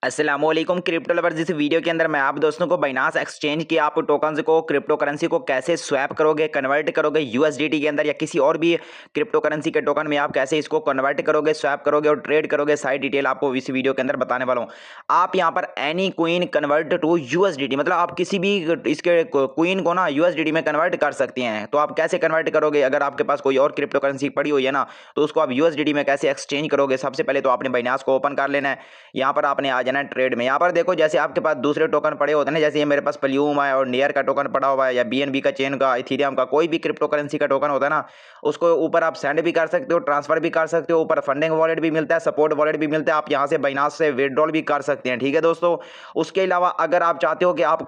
अस्सलामुअलैकुम crypto lovers. इस video के अंदर मैं आप दोस्तों को बाइनांस एक्सचेंज के आप टोकन्स को क्रिप्टो करेंसी को कैसे स्वैप करोगे, कन्वर्ट करोगे यूएसडीटी के अंदर या किसी और भी क्रिप्टो करेंसी के टोकन में आप कैसे इसको कन्वर्ट करोगे, स्वैप करोगे और ट्रेड करोगे, सारी डिटेल आपको इस वीडियो के अंदर बताने वाला हूँ। आप यहाँ पर any coin convert to USDT, मतलब आप किसी भी इसके क्वीन को ना यूएसडीटी में कन्वर्ट कर सकते हैं। तो आप कैसे कन्वर्ट करोगे, अगर आपके पास कोई और क्रिप्टो करेंसी पड़ी हुई है ना, तो उसको आप यूएसडीटी में कैसे एक्सचेंज करोगे। सबसे पहले तो आपने बाइनांस को ओपन कर लेना है। यहाँ पर आपने आ जाना है ट्रेड में। यहाँ पर देखो, जैसे आपके पास दूसरे टोकन पड़े होते हैं ना, जैसे ये मेरे पास पल्यूम है और नियर का टोकन पड़ा हुआ है, या बीएनबी का, चेन का, इथीरियम का, कोई भी क्रिप्टो करेंसी का टोकन होता है ना, उसको ऊपर आप सेंड भी कर सकते हो, ट्रांसफर भी कर सकते हो, ऊपर फंडिंग वॉलेट भी मिलता है, सपोर्ट वॉलेट भी मिलता है। आप यहाँ से बाइनांस से विड्रॉल भी कर सकते हैं। ठीक है दोस्तों। उसके अलावा अगर आप चाहते हो कि आप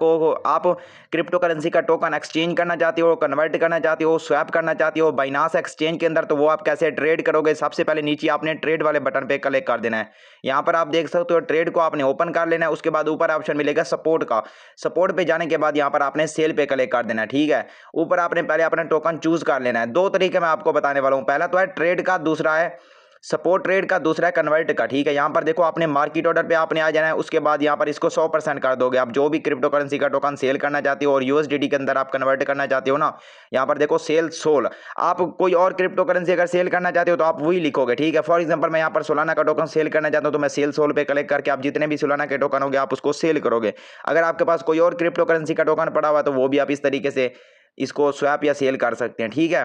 क्रिप्टो करेंसी का टोकन एक्सचेंज करना चाहते हो, कन्वर्ट करना चाहते हो, स्वैप करना चाहते हो बाइनांस एक्सचेंज के अंदर, तो वो आप कैसे ट्रेड करोगे। सबसे पहले नीचे आपने ट्रेड वाले बटन पे क्लिक कर देना है। यहाँ पर आप देख सकते हो ट्रेड को आपने ओपन कर लेना है। उसके बाद ऊपर ऑप्शन मिलेगा सपोर्ट का। सपोर्ट पे जाने के बाद यहाँ पर आपने सेल पे क्लिक कर देना है। ठीक है। ऊपर आपने पहले अपना टोकन चूज कर लेना है। दो तरीके मैं आपको बताने वाला हूँ, पहला तो है ट्रेड का, दूसरा है सपोर्ट ट्रेड का, दूसरा है कन्वर्ट का। ठीक है। यहाँ पर देखो, आपने मार्केट ऑर्डर पे आपने आ जाना है। उसके बाद यहाँ पर इसको 100% कर दोगे। आप जो भी क्रिप्टो करेंसी का टोकन सेल करना चाहते हो और यूएसडीटी के अंदर आप कन्वर्ट करना चाहते हो ना, यहाँ पर देखो सेल सोल। आप कोई और क्रिप्टो करेंसी अगर सेल करना चाहते हो तो आप वही लिखोगे। ठीक है। फॉर एग्जाम्पल मैं यहाँ पर सोलाना का टोकन सेल करना चाहता हूँ, तो मैं सेल सोल पे क्लिक करके आप जितने भी सोलाना के टोकन होंगे आप उसको सेल करोगे। अगर आपके पास कोई और क्रिप्टो करेंसी का टोकन पड़ा हुआ है तो वो भी आप इस तरीके से इसको स्वैप या सेल कर सकते हैं। ठीक है।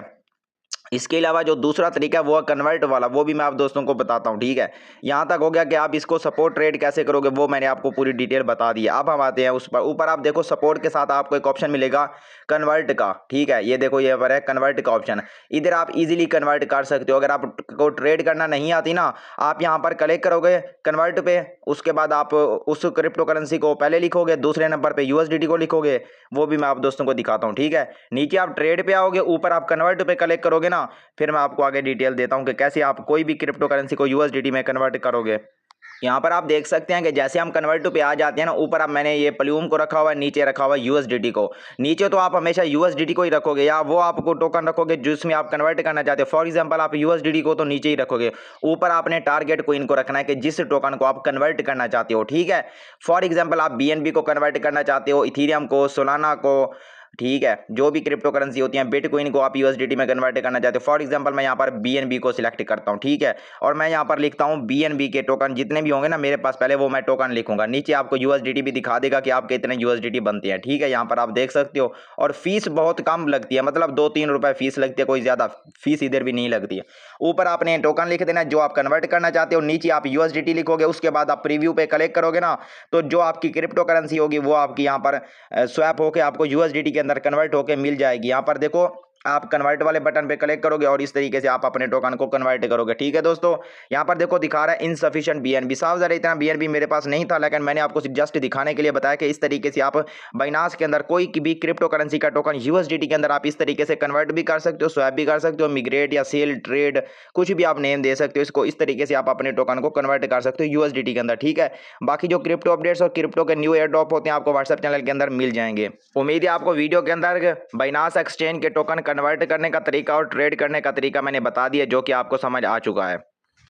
इसके अलावा जो दूसरा तरीका है वो है कन्वर्ट वाला, वो भी मैं आप दोस्तों को बताता हूँ। ठीक है। यहाँ तक हो गया कि आप इसको सपोर्ट ट्रेड कैसे करोगे, वो मैंने आपको पूरी डिटेल बता दी है। अब हम आते हैं उस पर। ऊपर आप देखो सपोर्ट के साथ आपको एक ऑप्शन मिलेगा कन्वर्ट का। ठीक है। ये देखो, ये पर है कन्वर्ट का ऑप्शन। इधर आप इजीली कन्वर्ट कर सकते हो। अगर आपको ट्रेड करना नहीं आती ना, आप यहाँ पर क्लिक करोगे कन्वर्ट पे। उसके बाद आप उस क्रिप्टो करेंसी को पहले लिखोगे, दूसरे नंबर पे यूएसडीटी को लिखोगे। वो भी मैं आप दोस्तों को दिखाता हूँ। ठीक है। नीचे आप ट्रेड पे आओगे, ऊपर आप कन्वर्ट पे क्लिक करोगे ना, फिर मैं आपको आगे डिटेल देता हूं कि कैसे आप कोई भी क्रिप्टो करेंसी को यूएसडीटी में कन्वर्ट करोगे। यहाँ पर आप देख सकते हैं कि जैसे हम कन्वर्ट पे आ जाते हैं ना, ऊपर अब मैंने ये प्लूम को रखा हुआ है, नीचे रखा हुआ है यूएसडीटी को। नीचे तो आप हमेशा यूएसडीटी को ही रखोगे, या वो आपको टोकन रखोगे जिसमें आप कन्वर्ट करना चाहते हो। फॉर एग्जांपल आप यूएसडीटी को तो नीचे ही रखोगे, ऊपर आपने टारगेट कोइन को रखना है कि जिस टोकन को आप कन्वर्ट करना चाहते हो। ठीक है। फॉर एग्जाम्पल आप बीएनबी को कन्वर्ट करना चाहते हो, इथीरियम को, सोलाना को। ठीक है। जो भी क्रिप्टो करेंसी होती है, बिटकॉइन को आप यूएसडीटी में कन्वर्ट करना चाहते हो। फॉर एग्जांपल मैं यहाँ पर बीएनबी को सिलेक्ट करता हूँ। ठीक है। और मैं यहाँ पर लिखता हूँ बीएनबी के टोकन जितने भी होंगे ना मेरे पास, पहले वो मैं टोकन लिखूंगा। नीचे आपको यूएसडीटी भी दिखा देगा कि आपके इतने यूएसडीटी बनते हैं। ठीक है। यहाँ पर आप देख सकते हो। और फीस बहुत कम लगती है, मतलब 2-3 रुपए फीस लगती है, कोई ज्यादा फीस इधर भी नहीं लगती है। ऊपर आपने टोकन लिख देना जो आप कन्वर्ट करना चाहते हो, नीचे आप यूएसडीटी लिखोगे। उसके बाद आप प्रीव्यू पे क्लिक करोगे ना, तो जो आपकी क्रिप्टो करेंसी होगी वो आपकी यहाँ पर स्वैप होकर आपको यूएसडीटी के अंदर कन्वर्ट होकर मिल जाएगी। यहाँ पर देखो, आप कन्वर्ट वाले बटन पे क्लिक करोगे और इस तरीके से आप अपने टोकन को कन्वर्ट करोगे। ठीक है दोस्तों। यहाँ पर देखो दिखा रहा है इनसफिशिएंट बीएनबी। साफ ज़रा इतना बीएनबी मेरे पास नहीं था, लेकिन मैंने आपको जस्ट दिखाने के लिए बताया कि इस तरीके से आप बाइनांस के अंदर कोई भी क्रिप्टो करेंसी का टोकन यूएसडीटी के अंदर आप इस तरीके से कन्वर्ट भी कर सकते हो, स्वैप भी कर सकते हो, मिग्रेट या सेल ट्रेड कुछ भी आप नेम दे सकते हो इसको। इस तरीके से आप अपने टोकन को कन्वर्ट कर सकते हो यूएसडीटी के अंदर। ठीक है। बाकी जो क्रिप्टो अपडेट्स और क्रिप्टो के न्यू एयर ड्रॉप होते हैं आपको व्हाट्सएप चैनल के अंदर मिल जाएंगे। उम्मीद है आपको वीडियो के अंदर बाइनांस एक्सचेंज के टोकन कन्वर्ट करने का तरीका और ट्रेड करने का तरीका मैंने बता दिया, जो कि आपको समझ आ चुका है।